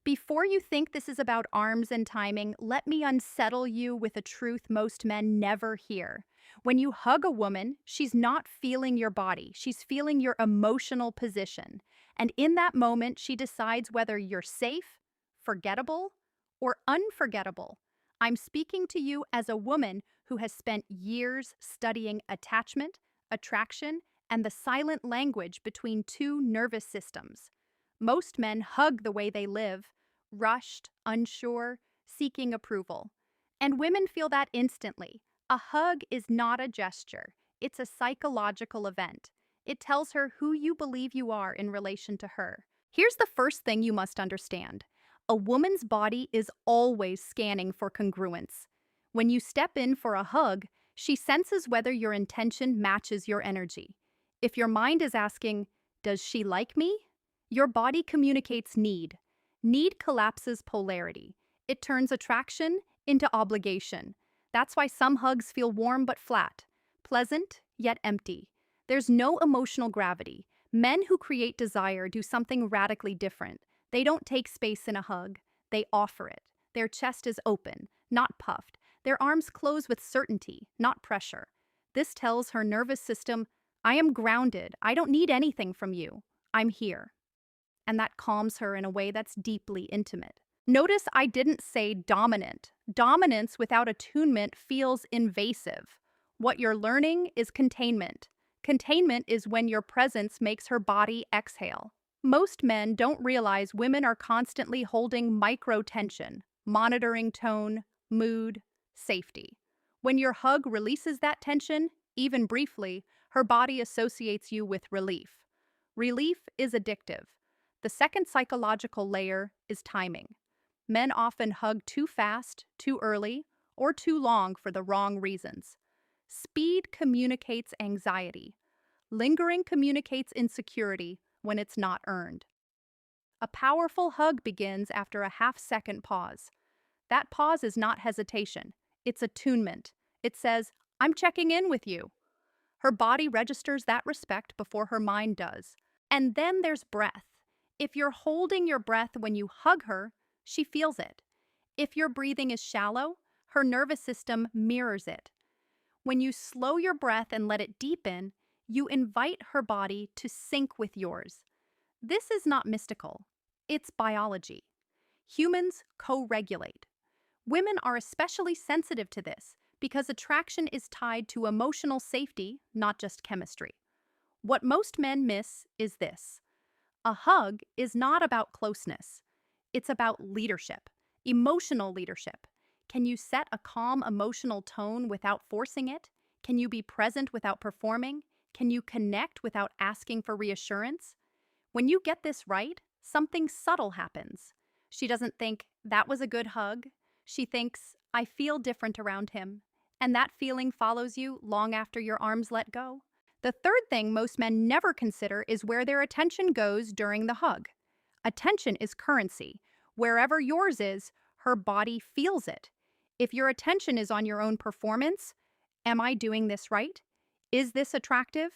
Before you think this is about arms and timing, let me unsettle you with a truth most men never hear. When you hug a woman, she's not feeling your body, she's feeling your emotional position. And in that moment, she decides whether you're safe, forgettable, or unforgettable. I'm speaking to you as a woman who has spent years studying attachment, attraction, and the silent language between two nervous systems. Most men hug the way they live, rushed, unsure, seeking approval. And women feel that instantly. A hug is not a gesture, it's a psychological event. It tells her who you believe you are in relation to her. Here's the first thing you must understand: a woman's body is always scanning for congruence. When you step in for a hug, she senses whether your intention matches your energy. If your mind is asking, "Does she like me?" your body communicates need. Need collapses polarity. It turns attraction into obligation. That's why some hugs feel warm but flat, pleasant yet empty. There's no emotional gravity. Men who create desire do something radically different. They don't take space in a hug, they offer it. Their chest is open, not puffed. Their arms close with certainty, not pressure. This tells her nervous system, I am grounded. I don't need anything from you. I'm here. And that calms her in a way that's deeply intimate. Notice I didn't say dominant. Dominance without attunement feels invasive. What you're learning is containment. Containment is when your presence makes her body exhale. Most men don't realize women are constantly holding micro tension, monitoring tone, mood, safety. When your hug releases that tension, even briefly, her body associates you with relief. Relief is addictive. The second psychological layer is timing. Men often hug too fast, too early, or too long for the wrong reasons. Speed communicates anxiety. Lingering communicates insecurity when it's not earned. A powerful hug begins after a half-second pause. That pause is not hesitation, it's attunement. It says, I'm checking in with you. Her body registers that respect before her mind does. And then there's breath. If you're holding your breath when you hug her, she feels it. If your breathing is shallow, her nervous system mirrors it. When you slow your breath and let it deepen, you invite her body to sync with yours. This is not mystical, it's biology. Humans co-regulate. Women are especially sensitive to this because attraction is tied to emotional safety, not just chemistry. What most men miss is this: a hug is not about closeness. It's about leadership, emotional leadership. Can you set a calm emotional tone without forcing it? Can you be present without performing? Can you connect without asking for reassurance? When you get this right, something subtle happens. She doesn't think, that was a good hug. She thinks, I feel different around him. And that feeling follows you long after your arms let go. The third thing most men never consider is where their attention goes during the hug. Attention is currency. Wherever yours is, her body feels it. If your attention is on your own performance, am I doing this right? Is this attractive?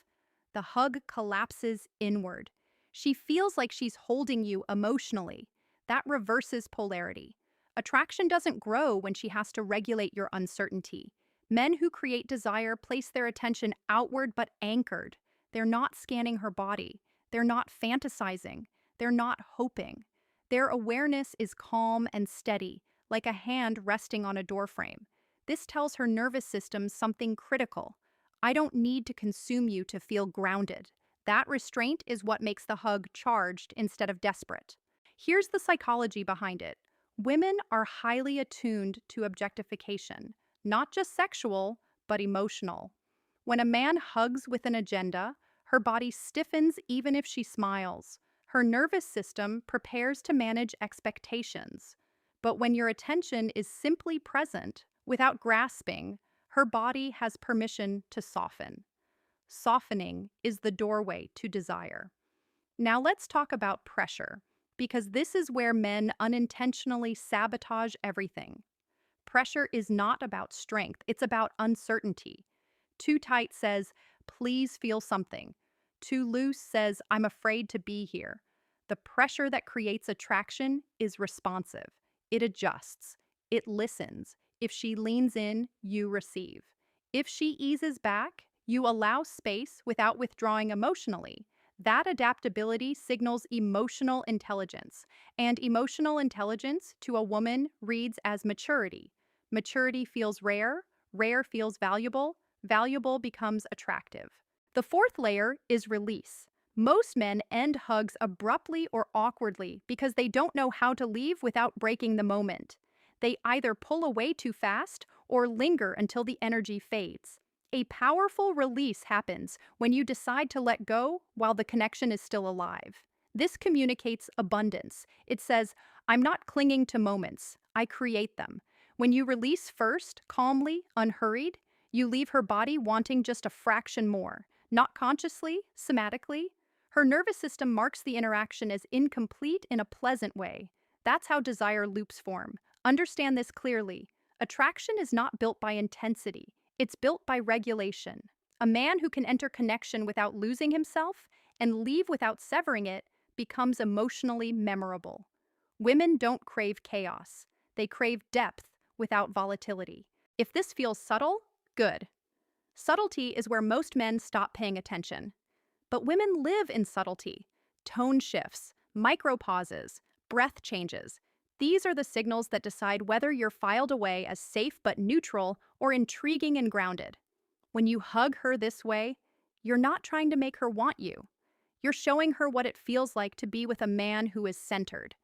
The hug collapses inward. She feels like she's holding you emotionally. That reverses polarity. Attraction doesn't grow when she has to regulate your uncertainty. Men who create desire place their attention outward but anchored. They're not scanning her body. They're not fantasizing. They're not hoping. Their awareness is calm and steady, like a hand resting on a doorframe. This tells her nervous system something critical. I don't need to consume you to feel grounded. That restraint is what makes the hug charged instead of desperate. Here's the psychology behind it. Women are highly attuned to objectification, not just sexual, but emotional. When a man hugs with an agenda, her body stiffens even if she smiles. Her nervous system prepares to manage expectations. But when your attention is simply present, without grasping, her body has permission to soften. Softening is the doorway to desire. Now let's talk about pressure, because this is where men unintentionally sabotage everything. Pressure is not about strength, it's about uncertainty. Too tight says, please feel something. Too loose says, I'm afraid to be here. The pressure that creates attraction is responsive. It adjusts. It listens. If she leans in, you receive. If she eases back, you allow space without withdrawing emotionally. That adaptability signals emotional intelligence, and emotional intelligence to a woman reads as maturity. Maturity feels rare, rare feels valuable, valuable becomes attractive. The fourth layer is release. Most men end hugs abruptly or awkwardly because they don't know how to leave without breaking the moment. They either pull away too fast or linger until the energy fades. A powerful release happens when you decide to let go while the connection is still alive. This communicates abundance. It says, I'm not clinging to moments, I create them. When you release first, calmly, unhurried, you leave her body wanting just a fraction more, not consciously, somatically. Her nervous system marks the interaction as incomplete in a pleasant way. That's how desire loops form. Understand this clearly. Attraction is not built by intensity, it's built by regulation. A man who can enter connection without losing himself and leave without severing it becomes emotionally memorable. Women don't crave chaos, they crave depth without volatility. If this feels subtle, good. Subtlety is where most men stop paying attention. But women live in subtlety. Tone shifts, micro pauses, breath changes. These are the signals that decide whether you're filed away as safe but neutral or intriguing and grounded. When you hug her this way, you're not trying to make her want you. You're showing her what it feels like to be with a man who is centered.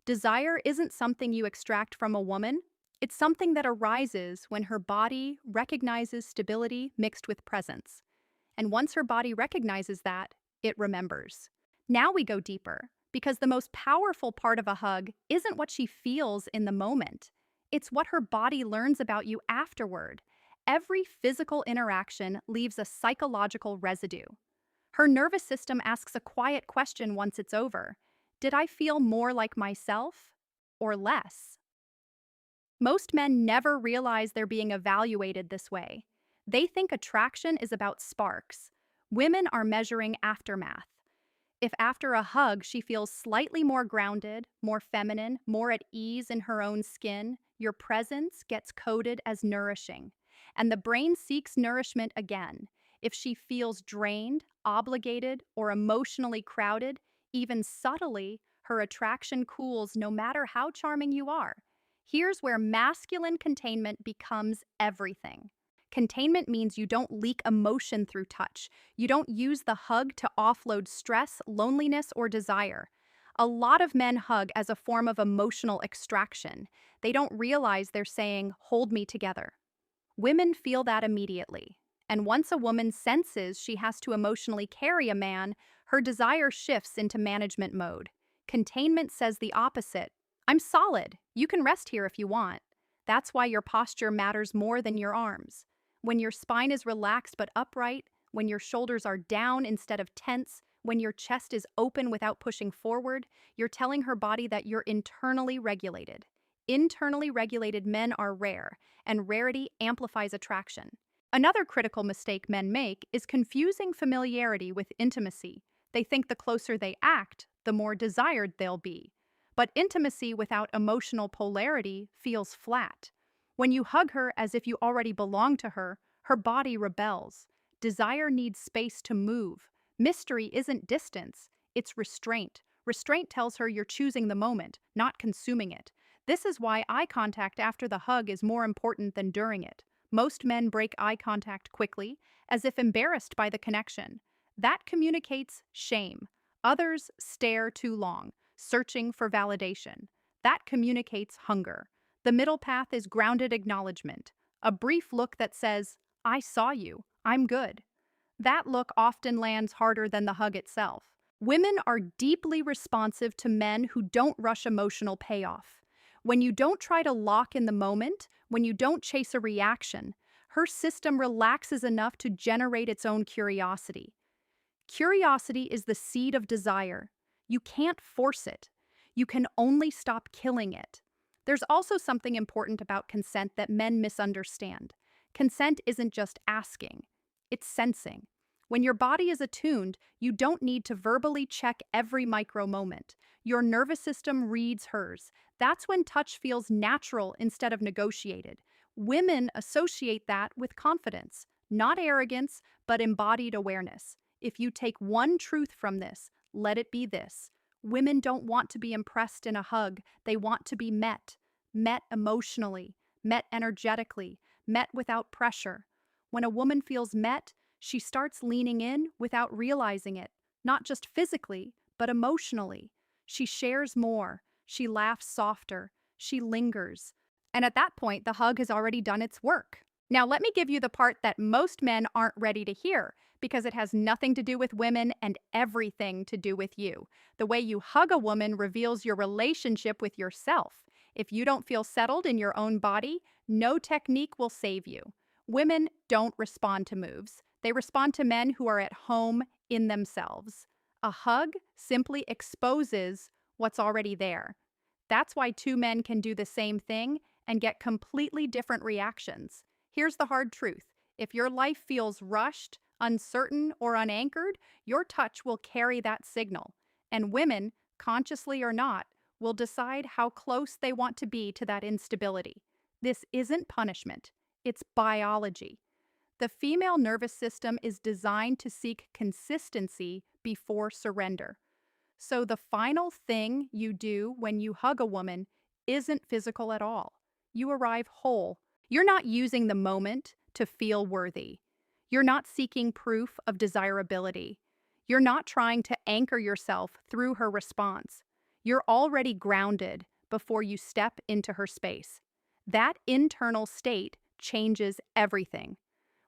Desire isn't something you extract from a woman. It's something that arises when her body recognizes stability mixed with presence. And once her body recognizes that, it remembers. Now we go deeper, because the most powerful part of a hug isn't what she feels in the moment. It's what her body learns about you afterward. Every physical interaction leaves a psychological residue. Her nervous system asks a quiet question once it's over. Did I feel more like myself or less? Most men never realize they're being evaluated this way. They think attraction is about sparks. Women are measuring aftermath. If after a hug she feels slightly more grounded, more feminine, more at ease in her own skin, your presence gets coded as nourishing. And the brain seeks nourishment again. If she feels drained, obligated, or emotionally crowded, even subtly, her attraction cools no matter how charming you are. Here's where masculine containment becomes everything. Containment means you don't leak emotion through touch. You don't use the hug to offload stress, loneliness, or desire. A lot of men hug as a form of emotional extraction. They don't realize they're saying, hold me together. Women feel that immediately. And once a woman senses she has to emotionally carry a man, her desire shifts into management mode. Containment says the opposite. I'm solid. You can rest here if you want. That's why your posture matters more than your arms. When your spine is relaxed but upright, when your shoulders are down instead of tense, when your chest is open without pushing forward, you're telling her body that you're internally regulated. Internally regulated men are rare, and rarity amplifies attraction. Another critical mistake men make is confusing familiarity with intimacy. They think the closer they act, the more desired they'll be. But intimacy without emotional polarity feels flat. When you hug her as if you already belong to her, her body rebels. Desire needs space to move. Mystery isn't distance, it's restraint. Restraint tells her you're choosing the moment, not consuming it. This is why eye contact after the hug is more important than during it. Most men break eye contact quickly, as if embarrassed by the connection. That communicates shame. Others stare too long, searching for validation. That communicates hunger. The middle path is grounded acknowledgement, a brief look that says, I saw you, I'm good. That look often lands harder than the hug itself. Women are deeply responsive to men who don't rush emotional payoff. When you don't try to lock in the moment, when you don't chase a reaction, her system relaxes enough to generate its own curiosity. Curiosity is the seed of desire. You can't force it. You can only stop killing it. There's also something important about consent that men misunderstand. Consent isn't just asking, it's sensing. When your body is attuned, you don't need to verbally check every micro moment. Your nervous system reads hers. That's when touch feels natural instead of negotiated. Women associate that with confidence, not arrogance, but embodied awareness. If you take one truth from this, let it be this. Women don't want to be impressed in a hug, they want to be met. Met emotionally, met energetically, met without pressure. When a woman feels met, she starts leaning in without realizing it, not just physically, but emotionally. She shares more, she laughs softer, she lingers. And at that point, the hug has already done its work. Now, let me give you the part that most men aren't ready to hear because it has nothing to do with women and everything to do with you. The way you hug a woman reveals your relationship with yourself. If you don't feel settled in your own body, no technique will save you. Women don't respond to moves. They respond to men who are at home in themselves. A hug simply exposes what's already there. That's why two men can do the same thing and get completely different reactions. Here's the hard truth. If your life feels rushed, uncertain, or unanchored, your touch will carry that signal. And women, consciously or not, will decide how close they want to be to that instability. This isn't punishment, it's biology. The female nervous system is designed to seek consistency before surrender. So the final thing you do when you hug a woman isn't physical at all. You arrive whole. You're not using the moment to feel worthy. You're not seeking proof of desirability. You're not trying to anchor yourself through her response. You're already grounded before you step into her space. That internal state changes everything.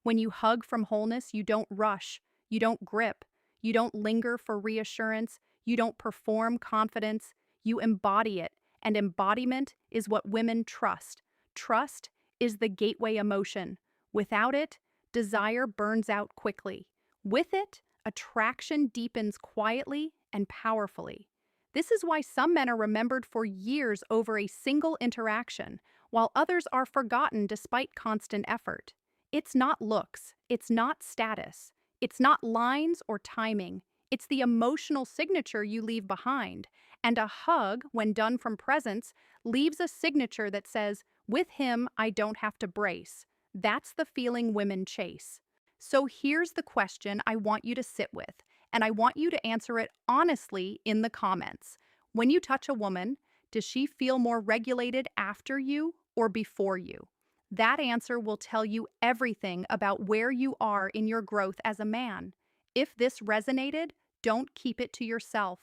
When you hug from wholeness, you don't rush, you don't grip, you don't linger for reassurance, you don't perform confidence, you embody it. And embodiment is what women trust. Trust is the gateway emotion. Without it, desire burns out quickly. With it, attraction deepens quietly and powerfully. This is why some men are remembered for years over a single interaction, while others are forgotten despite constant effort. It's not looks, it's not status, it's not lines or timing. It's the emotional signature you leave behind. And a hug, when done from presence, leaves a signature that says, "With him, I don't have to brace." That's the feeling women chase. So here's the question I want you to sit with, and I want you to answer it honestly in the comments. When you touch a woman, does she feel more regulated after you or before you? That answer will tell you everything about where you are in your growth as a man. If this resonated, don't keep it to yourself.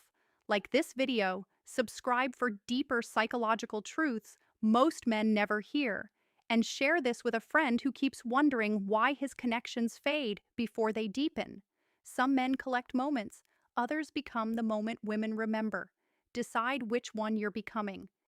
Like this video, subscribe for deeper psychological truths most men never hear, and share this with a friend who keeps wondering why his connections fade before they deepen. Some men collect moments, others become the moment women remember. Decide which one you're becoming.